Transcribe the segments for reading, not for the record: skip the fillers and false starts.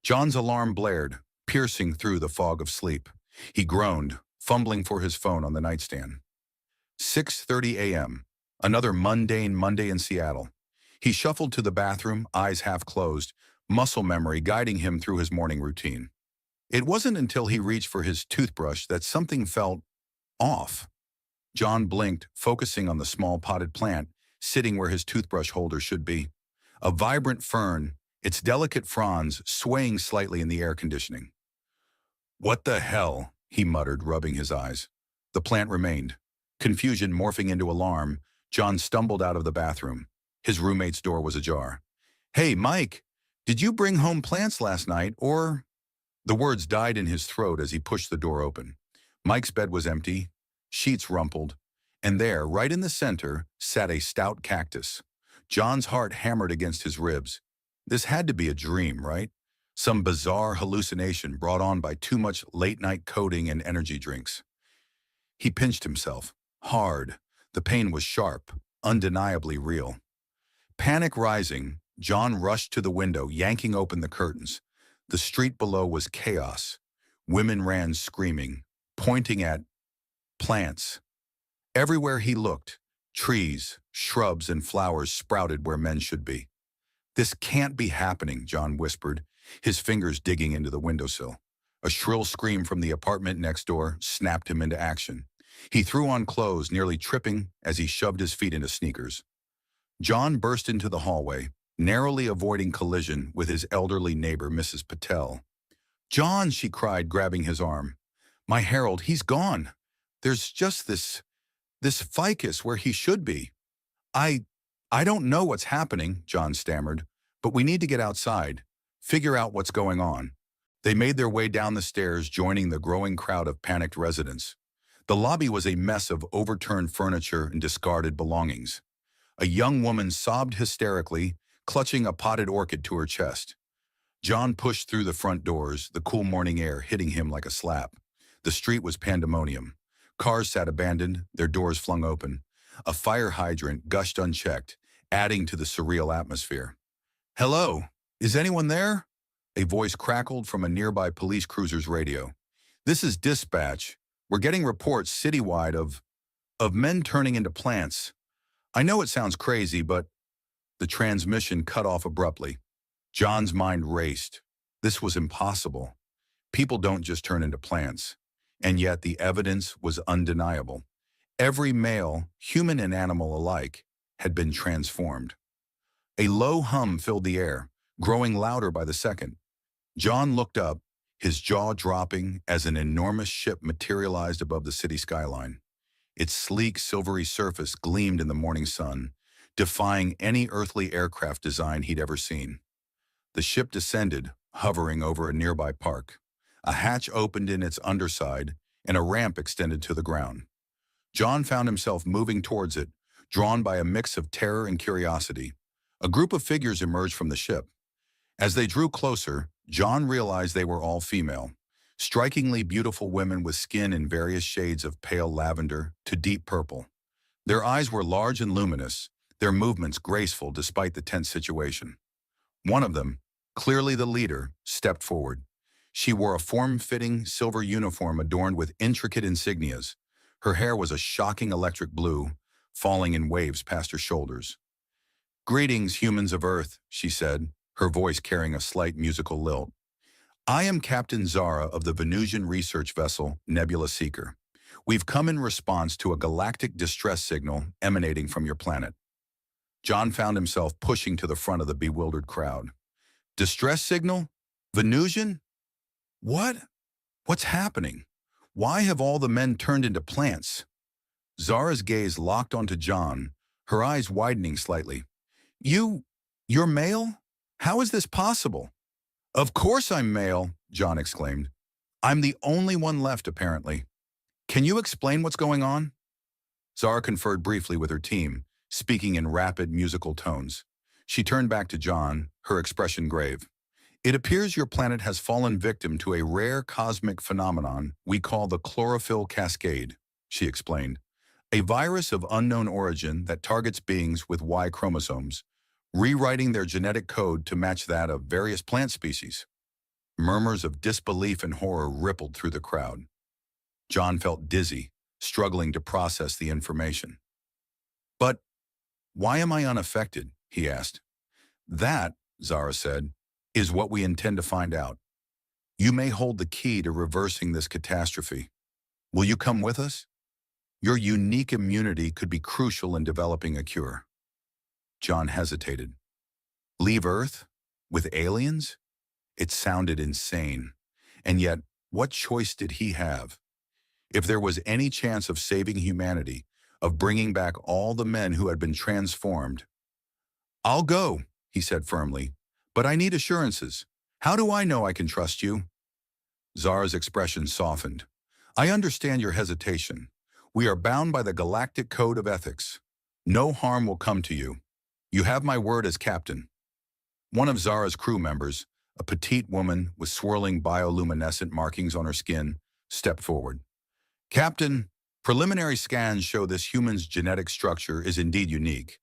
John's alarm blared, piercing through the fog of sleep. He groaned, fumbling for his phone on the nightstand. 6:30 a.m. Another mundane Monday in Seattle. He shuffled to the bathroom, eyes half closed, muscle memory guiding him through his morning routine. It wasn't until he reached for his toothbrush that something felt off. John blinked, focusing on the small potted plant sitting where his toothbrush holder should be. A vibrant fern, its delicate fronds swaying slightly in the air conditioning. "What the hell?" he muttered, rubbing his eyes. The plant remained. Confusion morphing into alarm, John stumbled out of the bathroom. His roommate's door was ajar. "Hey, Mike, did you bring home plants last night, or—" The words died in his throat as he pushed the door open. Mike's bed was empty, sheets rumpled, and there, right in the center, sat a stout cactus. John's heart hammered against his ribs. This had to be a dream, right? Some bizarre hallucination brought on by too much late-night coding and energy drinks. He pinched himself, hard. The pain was sharp, undeniably real. Panic rising, John rushed to the window, yanking open the curtains. The street below was chaos. Women ran screaming, pointing at plants. Everywhere he looked, trees, shrubs, and flowers sprouted where men should be. "This can't be happening," John whispered, his fingers digging into the windowsill. A shrill scream from the apartment next door snapped him into action. He threw on clothes, nearly tripping as he shoved his feet into sneakers. John burst into the hallway, narrowly avoiding collision with his elderly neighbor, Mrs. Patel. "John," she cried, grabbing his arm. "My Harold, he's gone. There's just this ficus where he should be." I don't know what's happening," John stammered, "but we need to get outside, figure out what's going on." They made their way down the stairs, joining the growing crowd of panicked residents. The lobby was a mess of overturned furniture and discarded belongings. A young woman sobbed hysterically, clutching a potted orchid to her chest. John pushed through the front doors, the cool morning air hitting him like a slap. The street was pandemonium. Cars sat abandoned, their doors flung open. A fire hydrant gushed unchecked, adding to the surreal atmosphere. "Hello, is anyone there?" A voice crackled from a nearby police cruiser's radio. "This is dispatch. We're getting reports citywide of men turning into plants. I know it sounds crazy, but—" The transmission cut off abruptly. John's mind raced. This was impossible. People don't just turn into plants. And yet the evidence was undeniable. Every male, human and animal alike, had been transformed. A low hum filled the air, growing louder by the second. John looked up, his jaw dropping as an enormous ship materialized above the city skyline. Its sleek, silvery surface gleamed in the morning sun, defying any earthly aircraft design he'd ever seen. The ship descended, hovering over a nearby park. A hatch opened in its underside, and a ramp extended to the ground. John found himself moving towards it, drawn by a mix of terror and curiosity. A group of figures emerged from the ship. As they drew closer, John realized they were all female, strikingly beautiful women with skin in various shades of pale lavender to deep purple. Their eyes were large and luminous, their movements graceful despite the tense situation. One of them, clearly the leader, stepped forward. She wore a form-fitting silver uniform adorned with intricate insignias. Her hair was a shocking electric blue, falling in waves past her shoulders. "Greetings, humans of Earth," she said, her voice carrying a slight musical lilt. "I am Captain Zara of the Venusian research vessel Nebula Seeker. We've come in response to a galactic distress signal emanating from your planet." John found himself pushing to the front of the bewildered crowd. "Distress signal? Venusian? What? What's happening? Why have all the men turned into plants?" Zara's gaze locked onto John, her eyes widening slightly. You're male? How is this possible?" "Of course I'm male," John exclaimed. "I'm the only one left, apparently. Can you explain what's going on?" Zara conferred briefly with her team, speaking in rapid musical tones. She turned back to John, her expression grave. "It appears your planet has fallen victim to a rare cosmic phenomenon we call the chlorophyll cascade," she explained. "A virus of unknown origin that targets beings with Y chromosomes, rewriting their genetic code to match that of various plant species." Murmurs of disbelief and horror rippled through the crowd. John felt dizzy, struggling to process the information. "But why am I unaffected?" he asked. "That," Zara said, "is what we intend to find out. You may hold the key to reversing this catastrophe. Will you come with us? Your unique immunity could be crucial in developing a cure." John hesitated. Leave Earth? With aliens? It sounded insane. And yet, what choice did he have? If there was any chance of saving humanity, of bringing back all the men who had been transformed. "I'll go," he said firmly, "but I need assurances. How do I know I can trust you?" Zara's expression softened. "I understand your hesitation. We are bound by the Galactic Code of Ethics. No harm will come to you. You have my word as captain." One of Zara's crew members, a petite woman with swirling bioluminescent markings on her skin, stepped forward. "Captain, preliminary scans show this human's genetic structure is indeed unique.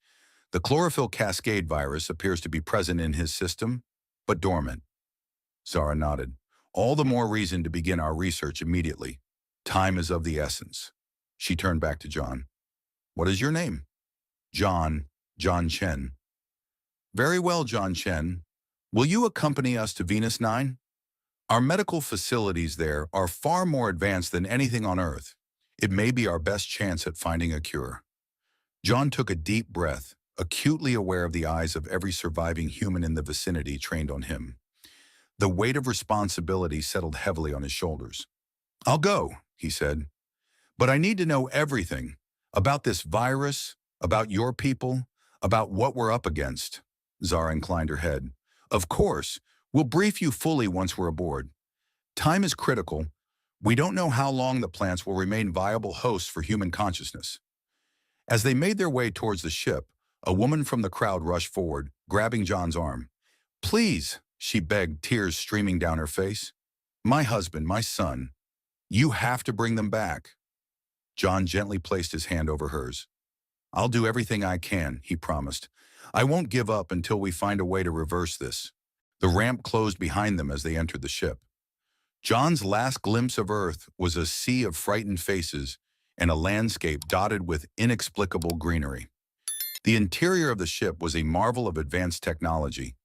The chlorophyll cascade virus appears to be present in his system, but dormant." Zara nodded. "All the more reason to begin our research immediately. Time is of the essence." She turned back to John. "What is your name?" John Chen." "Very well, John Chen. Will you accompany us to Venus 9? Our medical facilities there are far more advanced than anything on Earth. It may be our best chance at finding a cure." John took a deep breath, acutely aware of the eyes of every surviving human in the vicinity trained on him. The weight of responsibility settled heavily on his shoulders. "I'll go," he said. "But I need to know everything about this virus, about your people, about what we're up against." Zara inclined her head. "Of course, we'll brief you fully once we're aboard. Time is critical. We don't know how long the plants will remain viable hosts for human consciousness." As they made their way towards the ship, a woman from the crowd rushed forward, grabbing John's arm. "Please," she begged, tears streaming down her face. "My husband, my son. You have to bring them back." John gently placed his hand over hers. "I'll do everything I can," he promised. "I won't give up until we find a way to reverse this." The ramp closed behind them as they entered the ship. John's last glimpse of Earth was a sea of frightened faces and a landscape dotted with inexplicable greenery. The interior of the ship was a marvel of advanced technology.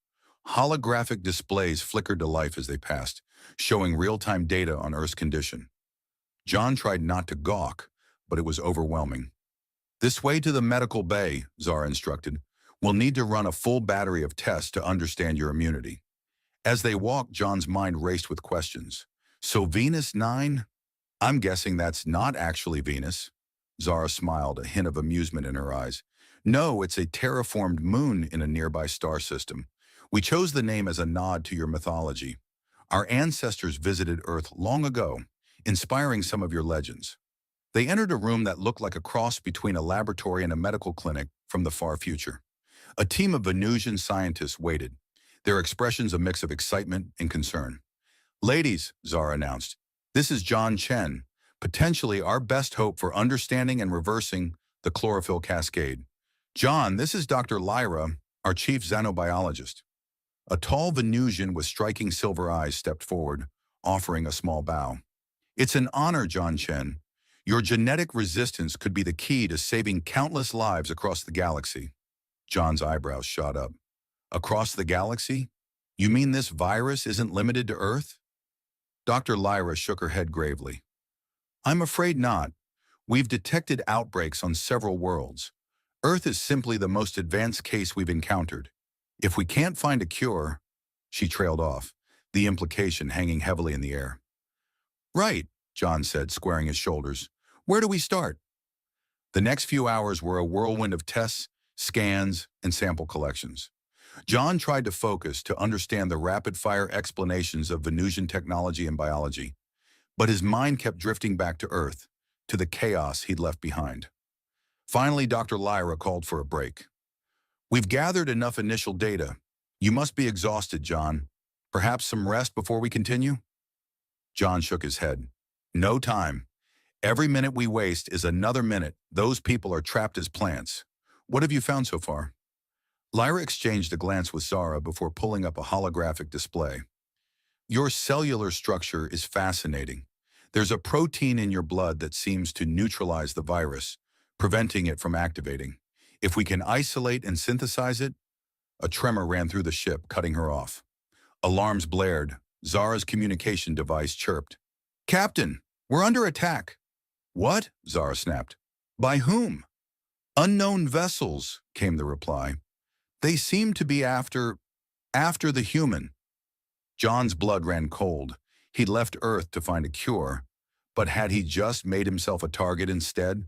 Holographic displays flickered to life as they passed, showing real-time data on Earth's condition. John tried not to gawk, but it was overwhelming. "This way to the medical bay," Zara instructed. "We'll need to run a full battery of tests to understand your immunity." As they walked, John's mind raced with questions. "So Venus 9? I'm guessing that's not actually Venus." Zara smiled, a hint of amusement in her eyes. "No, it's a terraformed moon in a nearby star system. We chose the name as a nod to your mythology. Our ancestors visited Earth long ago, inspiring some of your legends." They entered a room that looked like a cross between a laboratory and a medical clinic from the far future. A team of Venusian scientists waited, their expressions a mix of excitement and concern. "Ladies," Zara announced, "this is John Chen, potentially our best hope for understanding and reversing the chlorophyll cascade. John, this is Dr. Lyra, our chief xenobiologist." A tall Venusian with striking silver eyes stepped forward, offering a small bow. "It's an honor, John Chen. Your genetic resistance could be the key to saving countless lives across the galaxy." John's eyebrows shot up. "Across the galaxy? You mean this virus isn't limited to Earth?" Dr. Lyra shook her head gravely. "I'm afraid not. We've detected outbreaks on several worlds. Earth is simply the most advanced case we've encountered. If we can't find a cure..." She trailed off, the implication hanging heavily in the air. "Right," John said, squaring his shoulders. "Where do we start?" The next few hours were a whirlwind of tests, scans, and sample collections. John tried to focus to understand the rapid-fire explanations of Venusian technology and biology, but his mind kept drifting back to Earth, to the chaos he'd left behind. Finally, Dr. Lyra called for a break. "We've gathered enough initial data. You must be exhausted, John. Perhaps some rest before we continue?" John shook his head. "No time. Every minute we waste is another minute those people are trapped as plants. What have you found so far?" Lyra exchanged a glance with Zara before pulling up a holographic display. Your cellular structure is fascinating. There's a protein in your blood that seems to neutralize the virus, preventing it from activating. If we can isolate and synthesize it, a tremor ran through the ship, cutting her off. Alarms blared. Zara's communication device chirped. Captain, we're under attack. What? Zara snapped. By whom? Unknown vessels, came the reply. They seem to be after the human. John's blood ran cold. He'd left Earth to find a cure, but had he just made himself a target instead?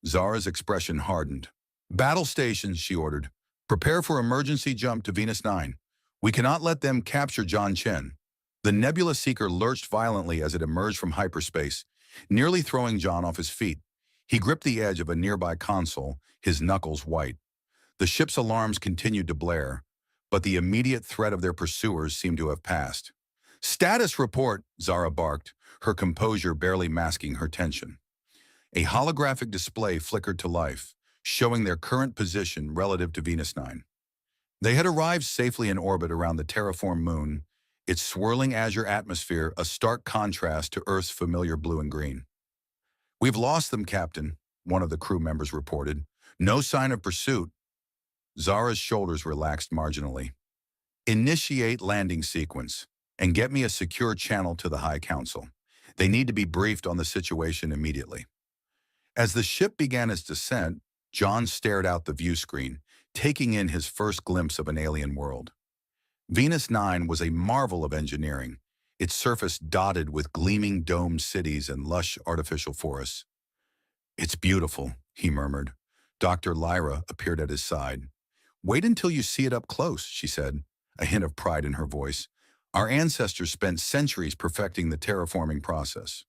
Zara's expression hardened. Battle stations, she ordered. Prepare for emergency jump to Venus 9. We cannot let them capture John Chen. The Nebula Seeker lurched violently as it emerged from hyperspace, nearly throwing John off his feet. He gripped the edge of a nearby console, his knuckles white. The ship's alarms continued to blare, but the immediate threat of their pursuers seemed to have passed. Status report, Zara barked, her composure barely masking her tension. A holographic display flickered to life, showing their current position relative to Venus 9. They had arrived safely in orbit around the terraformed moon, its swirling azure atmosphere a stark contrast to Earth's familiar blue and green. We've lost them, Captain, one of the crew members reported. No sign of pursuit. Zara's shoulders relaxed marginally. Initiate landing sequence, and get me a secure channel to the High Council. They need to be briefed on the situation immediately. As the ship began its descent, John stared out the view screen, taking in his first glimpse of an alien world. Venus 9 was a marvel of engineering, its surface dotted with gleaming domed cities and lush artificial forests. It's beautiful, he murmured. Dr. Lyra appeared at his side. Wait until you see it up close, she said, a hint of pride in her voice. Our ancestors spent centuries perfecting the terraforming process.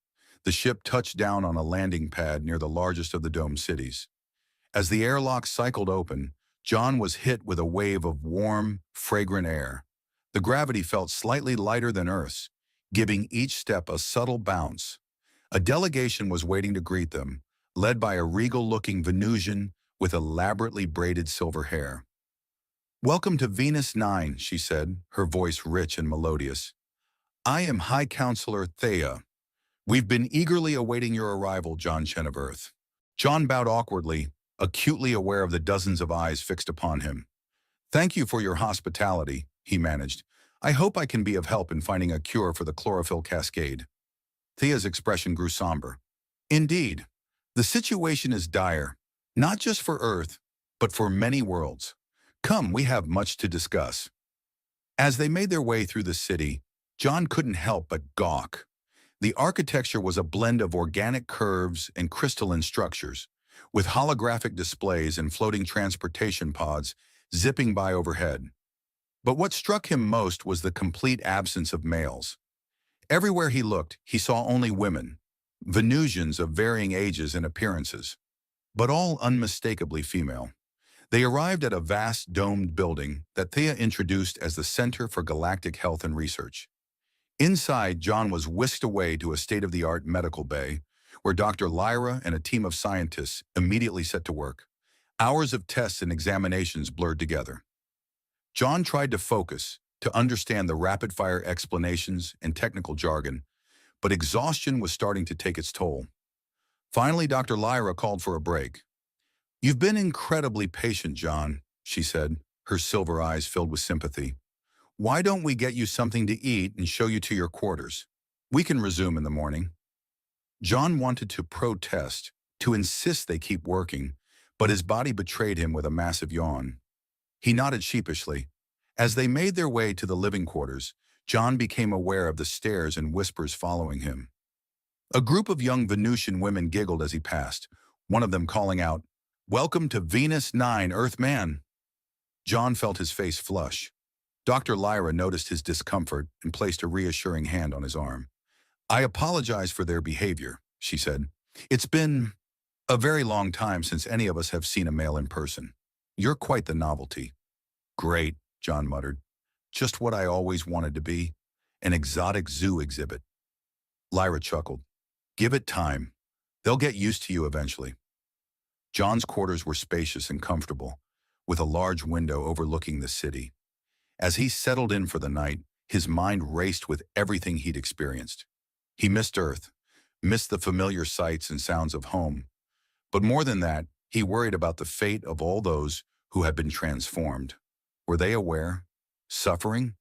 The ship touched down on a landing pad near the largest of the domed cities. As the airlock cycled open, John was hit with a wave of warm, fragrant air. The gravity felt slightly lighter than Earth's, giving each step a subtle bounce. A delegation was waiting to greet them, led by a regal-looking Venusian with elaborately braided silver hair. Welcome to Venus 9, she said, her voice rich and melodious. I am High Counselor Thea. We've been eagerly awaiting your arrival, John Chen of Earth. John bowed awkwardly, acutely aware of the dozens of eyes fixed upon him. Thank you for your hospitality, he managed. I hope I can be of help in finding a cure for the chlorophyll cascade. Thea's expression grew somber. Indeed, the situation is dire, not just for Earth, but for many worlds. Come, we have much to discuss. As they made their way through the city, John couldn't help but gawk. The architecture was a blend of organic curves and crystalline structures, with holographic displays and floating transportation pods zipping by overhead. But what struck him most was the complete absence of males. Everywhere he looked, he saw only women, Venusians of varying ages and appearances, but all unmistakably female. They arrived at a vast domed building that Thea introduced as the Center for Galactic Health and Research. Inside, John was whisked away to a state-of-the-art medical bay, where Dr. Lyra and a team of scientists immediately set to work. Hours of tests and examinations blurred together. John tried to focus, to understand the rapid-fire explanations and technical jargon, but exhaustion was starting to take its toll. Finally, Dr. Lyra called for a break. You've been incredibly patient, John, she said, her silver eyes filled with sympathy. Why don't we get you something to eat and show you to your quarters? We can resume in the morning. John wanted to protest, to insist they keep working, but his body betrayed him with a massive yawn. He nodded sheepishly. As they made their way to the living quarters, John became aware of the stares and whispers following him. A group of young Venusian women giggled as he passed, one of them calling out, "Welcome to Venus 9, Earthman." John felt his face flush. Dr. Lyra noticed his discomfort and placed a reassuring hand on his arm. I apologize for their behavior, she said. It's been a very long time since any of us have seen a male in person. You're quite the novelty. Great, John muttered. Just what I always wanted to be, an exotic zoo exhibit. Lyra chuckled. Give it time. They'll get used to you eventually. John's quarters were spacious and comfortable, with a large window overlooking the city. As he settled in for the night, His mind raced with everything he'd experienced. He missed Earth, missed the familiar sights and sounds of home. But more than that, he worried about the fate of all those who had been transformed. Were they aware? Suffering?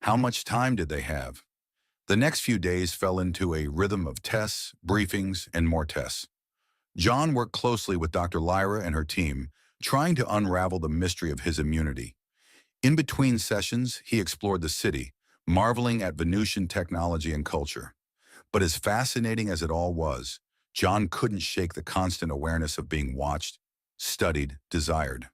How much time did they have? The next few days fell into a rhythm of tests, briefings, and more tests. John worked closely with Dr. Lyra and her team, trying to unravel the mystery of his immunity. In between sessions, he explored the city, marveling at Venusian technology and culture. But as fascinating as it all was, John couldn't shake the constant awareness of being watched, studied, desired.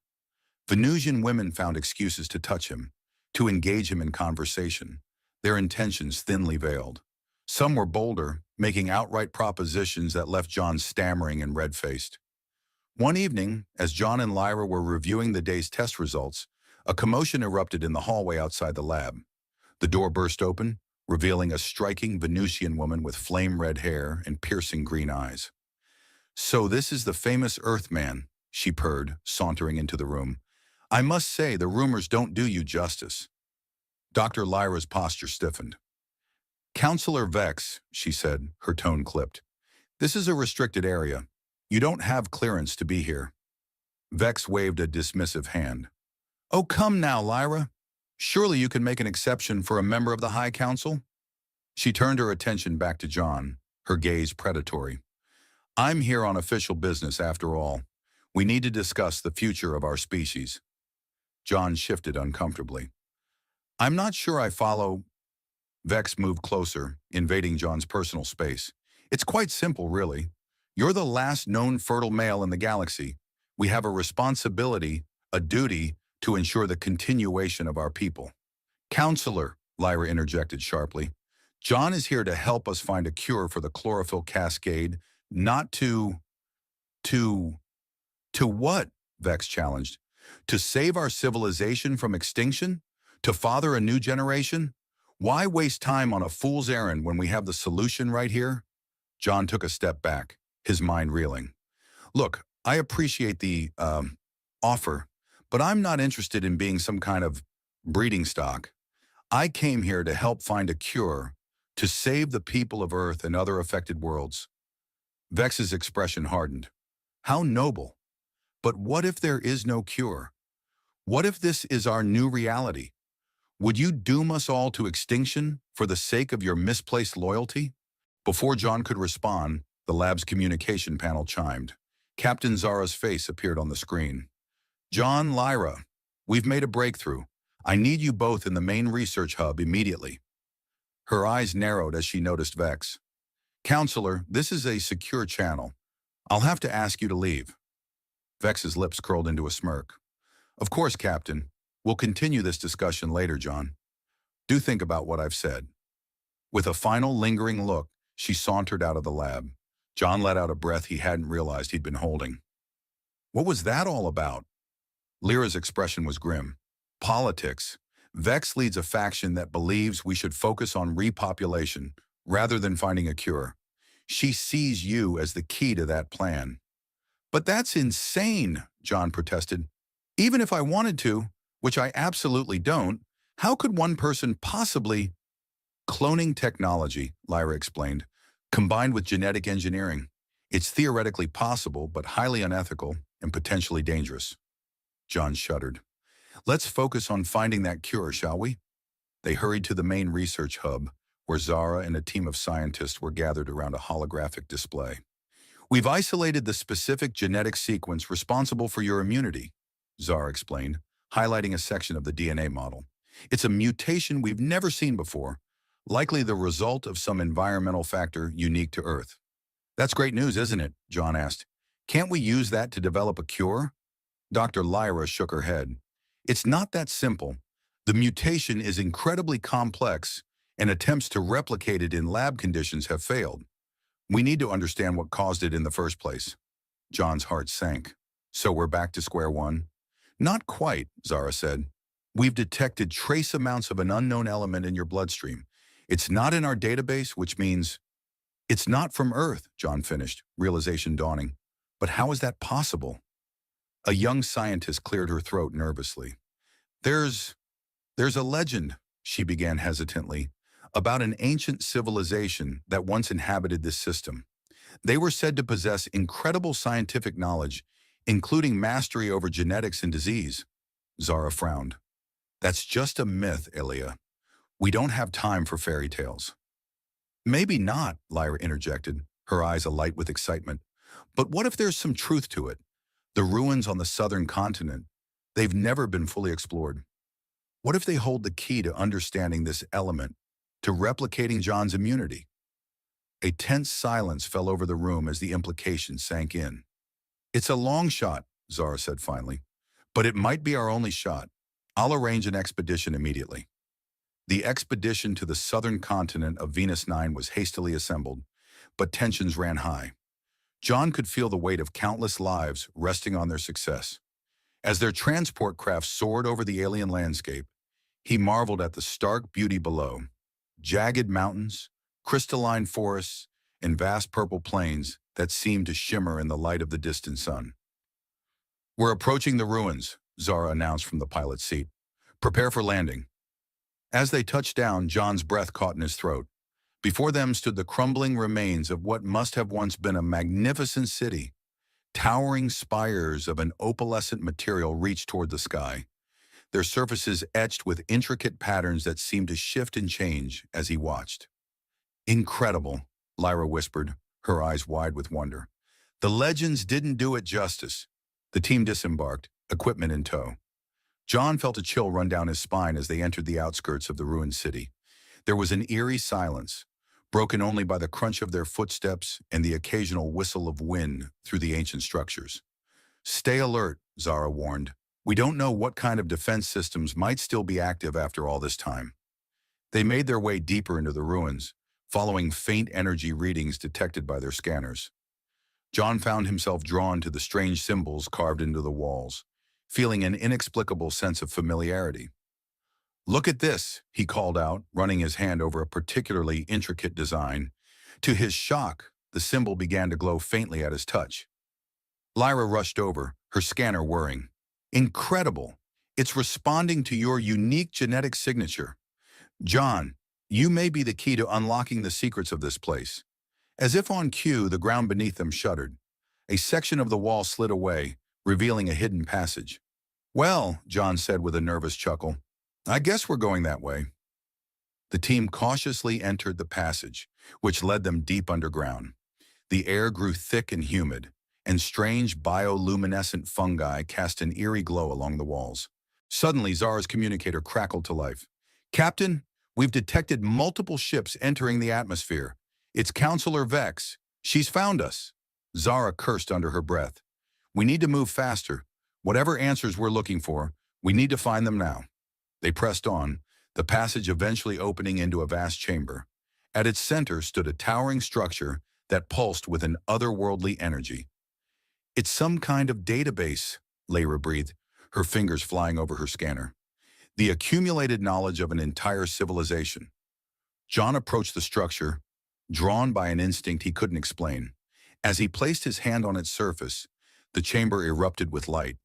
Venusian women found excuses to touch him, to engage him in conversation, their intentions thinly veiled. Some were bolder, making outright propositions that left John stammering and red-faced. One evening, as John and Lyra were reviewing the day's test results, a commotion erupted in the hallway outside the lab. The door burst open, revealing a striking Venusian woman with flame-red hair and piercing green eyes. "So this is the famous Earthman," she purred, sauntering into the room. "I must say, the rumors don't do you justice." Dr. Lyra's posture stiffened. "Counselor Vex," she said, her tone clipped. "This is a restricted area. You don't have clearance to be here." Vex waved a dismissive hand. "Oh, come now, Lyra. Surely you can make an exception for a member of the High Council?" She turned her attention back to John, her gaze predatory. "I'm here on official business after all. We need to discuss the future of our species." John shifted uncomfortably. "I'm not sure I follow." Vex moved closer, invading John's personal space. "It's quite simple, really. You're the last known fertile male in the galaxy. We have a responsibility, a duty, to ensure the continuation of our people." "Counselor," Lyra interjected sharply, "John is here to help us find a cure for the chlorophyll cascade, not to what?" Vex challenged. "To save our civilization from extinction? To father a new generation? Why waste time on a fool's errand when we have the solution right here?" John took a step back, his mind reeling. "Look, I appreciate the offer, but I'm not interested in being some kind of breeding stock. I came here to help find a cure, to save the people of Earth and other affected worlds." Vex's expression hardened. "How noble. But what if there is no cure? What if this is our new reality? Would you doom us all to extinction for the sake of your misplaced loyalty?" Before John could respond, the lab's communication panel chimed. Captain Zara's face appeared on the screen. "John, Lyra, we've made a breakthrough. I need you both in the main research hub immediately." Her eyes narrowed as she noticed Vex. "Counselor, this is a secure channel. I'll have to ask you to leave." Vex's lips curled into a smirk. "Of course, Captain. We'll continue this discussion later, John. Do think about what I've said." With a final lingering look, she sauntered out of the lab. John let out a breath he hadn't realized he'd been holding. "What was that all about?" Lyra's expression was grim. "Politics. Vex leads a faction that believes we should focus on repopulation rather than finding a cure. She sees you as the key to that plan." "But that's insane," John protested. "Even if I wanted to, which I absolutely don't, how could one person possibly—" "Cloning technology," Lyra explained, "combined with genetic engineering. It's theoretically possible, but highly unethical and potentially dangerous." John shuddered. "Let's focus on finding that cure, shall we?" They hurried to the main research hub, where Zara and a team of scientists were gathered around a holographic display. "We've isolated the specific genetic sequence responsible for your immunity," Zara explained, highlighting a section of the DNA model. "It's a mutation we've never seen before, likely the result of some environmental factor unique to Earth." "That's great news, isn't it?" John asked. "Can't we use that to develop a cure?" Dr. Lyra shook her head. "It's not that simple. The mutation is incredibly complex, and attempts to replicate it in lab conditions have failed. We need to understand what caused it in the first place." John's heart sank. "So we're back to square one?" "Not quite," Zara said. "We've detected trace amounts of an unknown element in your bloodstream. It's not in our database, which means—" "It's not from Earth," John finished, realization dawning. "But how is that possible?" A young scientist cleared her throat nervously. There's a legend," she began hesitantly, about an ancient civilization that once inhabited this system. They were said to possess incredible scientific knowledge, including mastery over genetics and disease. Zara frowned. That's just a myth, Ilya. We don't have time for fairy tales. Maybe not, Lyra interjected, her eyes alight with excitement. But what if there's some truth to it? The ruins on the southern continent, they've never been fully explored. What if they hold the key to understanding this element, to replicating John's immunity? A tense silence fell over the room as the implication sank in. It's a long shot, Zara said finally, but it might be our only shot. I'll arrange an expedition immediately. The expedition to the southern continent of Venus 9 was hastily assembled, but tensions ran high. John could feel the weight of countless lives resting on their success. As their transport craft soared over the alien landscape, he marveled at the stark beauty below. Jagged mountains, crystalline forests, and vast purple plains that seemed to shimmer in the light of the distant sun. We're approaching the ruins, Zara announced from the pilot's seat. Prepare for landing. As they touched down, John's breath caught in his throat. Before them stood the crumbling remains of what must have once been a magnificent city. Towering spires of an opalescent material reached toward the sky, their surfaces etched with intricate patterns that seemed to shift and change as he watched. Incredible, Lyra whispered, her eyes wide with wonder. The legends didn't do it justice. The team disembarked, equipment in tow. John felt a chill run down his spine as they entered the outskirts of the ruined city. There was an eerie silence, broken only by the crunch of their footsteps and the occasional whistle of wind through the ancient structures. Stay alert, Zara warned. We don't know what kind of defense systems might still be active after all this time. They made their way deeper into the ruins, following faint energy readings detected by their scanners. John found himself drawn to the strange symbols carved into the walls, feeling an inexplicable sense of familiarity. Look at this, he called out, running his hand over a particularly intricate design. To his shock, the symbol began to glow faintly at his touch. Lyra rushed over, her scanner whirring. Incredible! It's responding to your unique genetic signature. John, you may be the key to unlocking the secrets of this place. As if on cue, the ground beneath them shuddered. A section of the wall slid away, revealing a hidden passage. Well, John said with a nervous chuckle, I guess we're going that way. The team cautiously entered the passage, which led them deep underground. The air grew thick and humid, and strange bioluminescent fungi cast an eerie glow along the walls. Suddenly, Zara's communicator crackled to life. Captain, we've detected multiple ships entering the atmosphere. It's Counselor Vex. She's found us. Zara cursed under her breath. We need to move faster. Whatever answers we're looking for, we need to find them now. They pressed on, the passage eventually opening into a vast chamber. At its center stood a towering structure that pulsed with an otherworldly energy. It's some kind of database, Lyra breathed, her fingers flying over her scanner. The accumulated knowledge of an entire civilization. John approached the structure, drawn by an instinct he couldn't explain. As he placed his hand on its surface, the chamber erupted with light.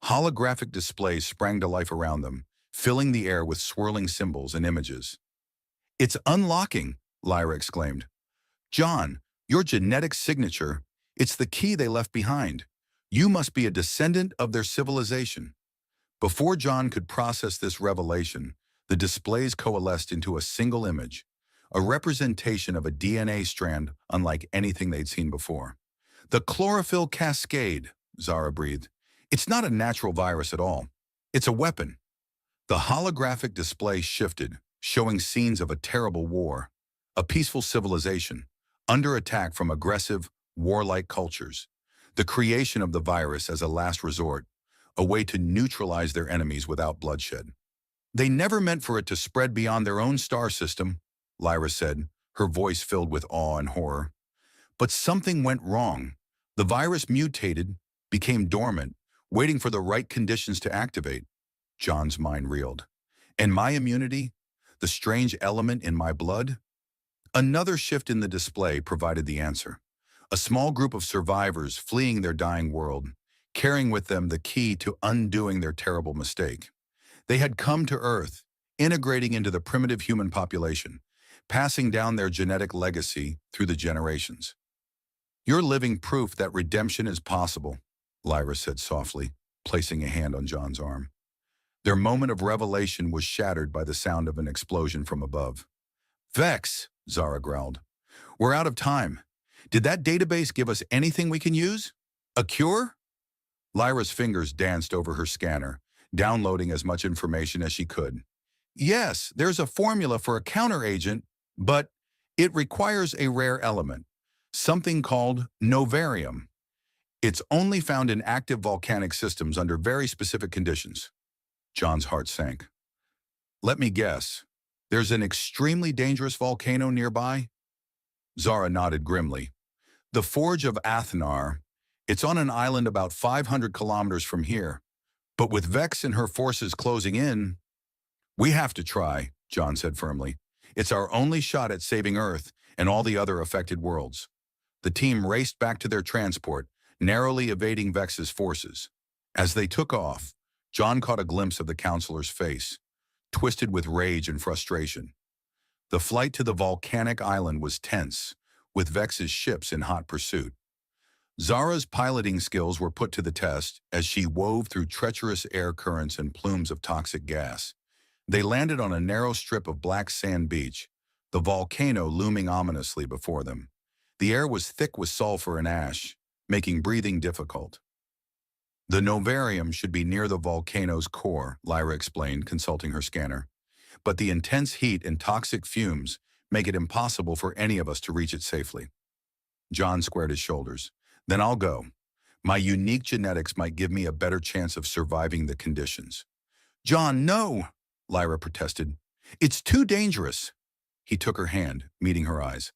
Holographic displays sprang to life around them, filling the air with swirling symbols and images. It's unlocking, Lyra exclaimed. John, your genetic signature, it's the key they left behind. You must be a descendant of their civilization. Before John could process this revelation, the displays coalesced into a single image, a representation of a DNA strand unlike anything they'd seen before. The chlorophyll cascade, Zara breathed. It's not a natural virus at all. It's a weapon. The holographic display shifted, showing scenes of a terrible war, a peaceful civilization, under attack from aggressive, warlike cultures, the creation of the virus as a last resort, a way to neutralize their enemies without bloodshed. They never meant for it to spread beyond their own star system, Lyra said, her voice filled with awe and horror. But something went wrong. The virus mutated, became dormant, waiting for the right conditions to activate. John's mind reeled. And my immunity? The strange element in my blood? Another shift in the display provided the answer. A small group of survivors fleeing their dying world, carrying with them the key to undoing their terrible mistake. They had come to Earth, integrating into the primitive human population, passing down their genetic legacy through the generations. "You're living proof that redemption is possible," Lyra said softly, placing a hand on John's arm. Their moment of revelation was shattered by the sound of an explosion from above. "Vex," Zara growled. "We're out of time. Did that database give us anything we can use? A cure?" Lyra's fingers danced over her scanner, downloading as much information as she could. "Yes, there's a formula for a counteragent, but it requires a rare element, something called novarium. It's only found in active volcanic systems under very specific conditions." John's heart sank. "Let me guess. There's an extremely dangerous volcano nearby?" Zara nodded grimly. "The Forge of Athenar. It's on an island about 500 kilometers from here. But with Vex and her forces closing in..." "We have to try," John said firmly. "It's our only shot at saving Earth and all the other affected worlds." The team raced back to their transport, narrowly evading Vex's forces. As they took off, John caught a glimpse of the counselor's face, twisted with rage and frustration. The flight to the volcanic island was tense, with Vex's ships in hot pursuit. Zara's piloting skills were put to the test as she wove through treacherous air currents and plumes of toxic gas. They landed on a narrow strip of black sand beach, the volcano looming ominously before them. The air was thick with sulfur and ash, making breathing difficult. "The novarium should be near the volcano's core," Lyra explained, consulting her scanner. "But the intense heat and toxic fumes make it impossible for any of us to reach it safely." John squared his shoulders. "Then I'll go. My unique genetics might give me a better chance of surviving the conditions." "John, no!" Lyra protested. "It's too dangerous." He took her hand, meeting her eyes.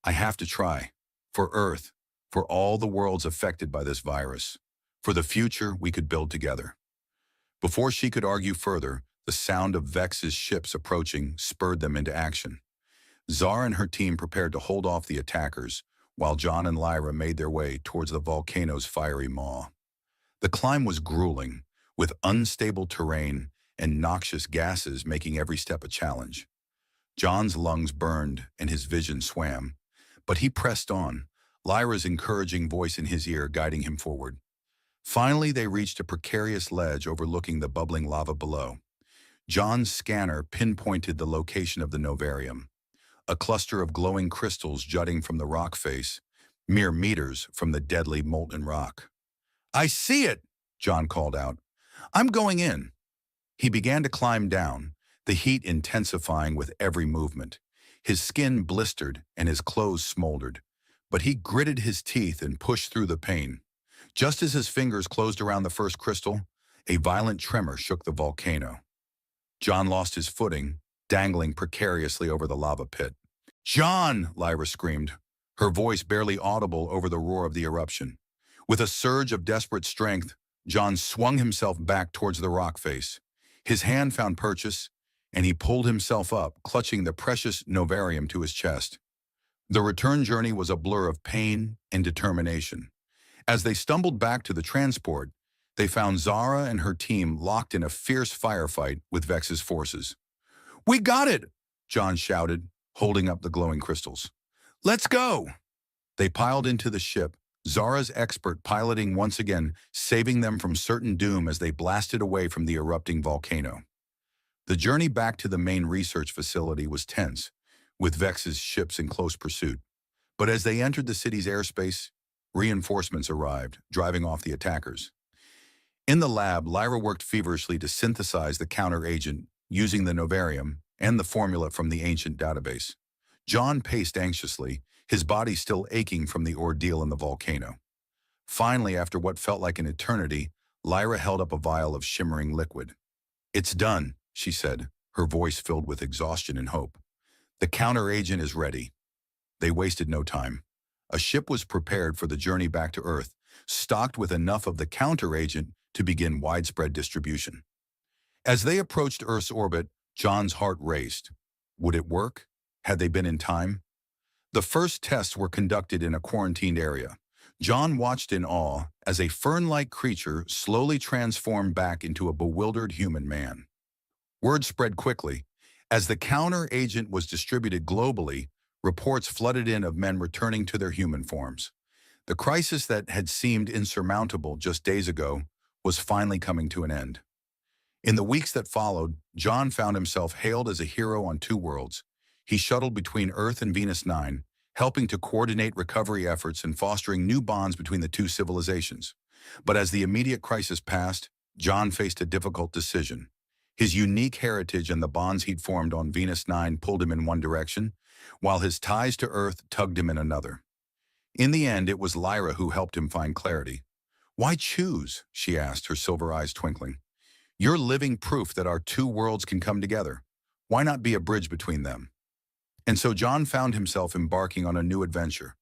"I have to try. For Earth, for all the worlds affected by this virus, for the future we could build together." Before she could argue further, the sound of Vex's ships approaching spurred them into action. Zara and her team prepared to hold off the attackers, while John and Lyra made their way towards the volcano's fiery maw. The climb was grueling, with unstable terrain and noxious gases making every step a challenge. John's lungs burned and his vision swam, but he pressed on, Lyra's encouraging voice in his ear guiding him forward. Finally, they reached a precarious ledge overlooking the bubbling lava below. John's scanner pinpointed the location of the novarium, a cluster of glowing crystals jutting from the rock face, mere meters from the deadly molten rock. "I see it!" John called out. "I'm going in." He began to climb down, the heat intensifying with every movement. His skin blistered and his clothes smoldered, but he gritted his teeth and pushed through the pain. Just as his fingers closed around the first crystal, a violent tremor shook the volcano. John lost his footing, dangling precariously over the lava pit. "John!" Lyra screamed, her voice barely audible over the roar of the eruption. With a surge of desperate strength, John swung himself back towards the rock face. His hand found purchase, and he pulled himself up, clutching the precious novarium to his chest. The return journey was a blur of pain and determination. As they stumbled back to the transport, they found Zara and her team locked in a fierce firefight with Vex's forces. "We got it!" John shouted, holding up the glowing crystals. "Let's go!" They piled into the ship, Zara's expert piloting once again, saving them from certain doom as they blasted away from the erupting volcano. The journey back to the main research facility was tense, with Vex's ships in close pursuit. But as they entered the city's airspace, reinforcements arrived, driving off the attackers. In the lab, Lyra worked feverishly to synthesize the counter-agent using the novarium and the formula from the ancient database. John paced anxiously, his body still aching from the ordeal in the volcano. Finally, after what felt like an eternity, Lyra held up a vial of shimmering liquid. "It's done," she said, her voice filled with exhaustion and hope. "The counter-agent is ready." They wasted no time. A ship was prepared for the journey back to Earth, stocked with enough of the counter-agent to begin widespread distribution. As they approached Earth's orbit, John's heart raced. Would it work? Had they been in time? The first tests were conducted in a quarantined area. John watched in awe as a fern-like creature slowly transformed back into a bewildered human man. Word spread quickly, As the counter-agent was distributed globally, reports flooded in of men returning to their human forms. The crisis that had seemed insurmountable just days ago was finally coming to an end. In the weeks that followed, John found himself hailed as a hero on two worlds. He shuttled between Earth and Venus 9, helping to coordinate recovery efforts and fostering new bonds between the two civilizations. But as the immediate crisis passed, John faced a difficult decision. His unique heritage and the bonds he'd formed on Venus 9 pulled him in one direction, while his ties to Earth tugged him in another. In the end, it was Lyra who helped him find clarity. "Why choose?" she asked, her silver eyes twinkling. "You're living proof that our two worlds can come together. Why not be a bridge between them?" And so John found himself embarking on a new adventure.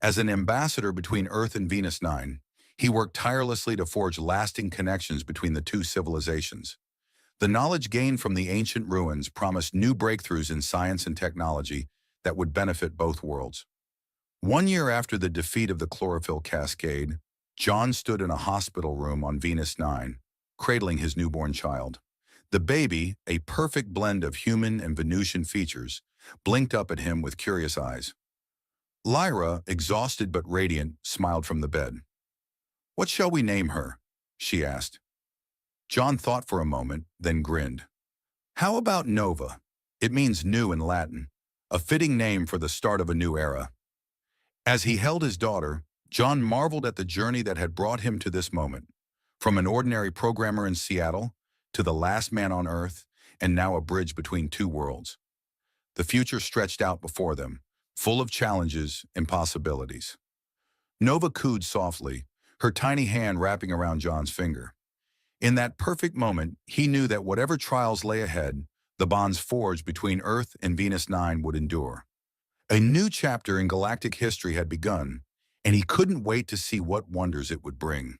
As an ambassador between Earth and Venus 9, he worked tirelessly to forge lasting connections between the two civilizations. The knowledge gained from the ancient ruins promised new breakthroughs in science and technology that would benefit both worlds. 1 year after the defeat of the chlorophyll cascade, John stood in a hospital room on Venus 9, cradling his newborn child. The baby, a perfect blend of human and Venusian features, blinked up at him with curious eyes. Lyra, exhausted but radiant, smiled from the bed. "What shall we name her?" she asked. John thought for a moment, then grinned. "How about Nova? It means new in Latin, a fitting name for the start of a new era." As he held his daughter, John marveled at the journey that had brought him to this moment. From an ordinary programmer in Seattle to the last man on Earth, and now a bridge between two worlds. The future stretched out before them, full of challenges and possibilities. Nova cooed softly, her tiny hand wrapping around John's finger. In that perfect moment, he knew that whatever trials lay ahead, the bonds forged between Earth and Venus 9 would endure. A new chapter in galactic history had begun, and he couldn't wait to see what wonders it would bring.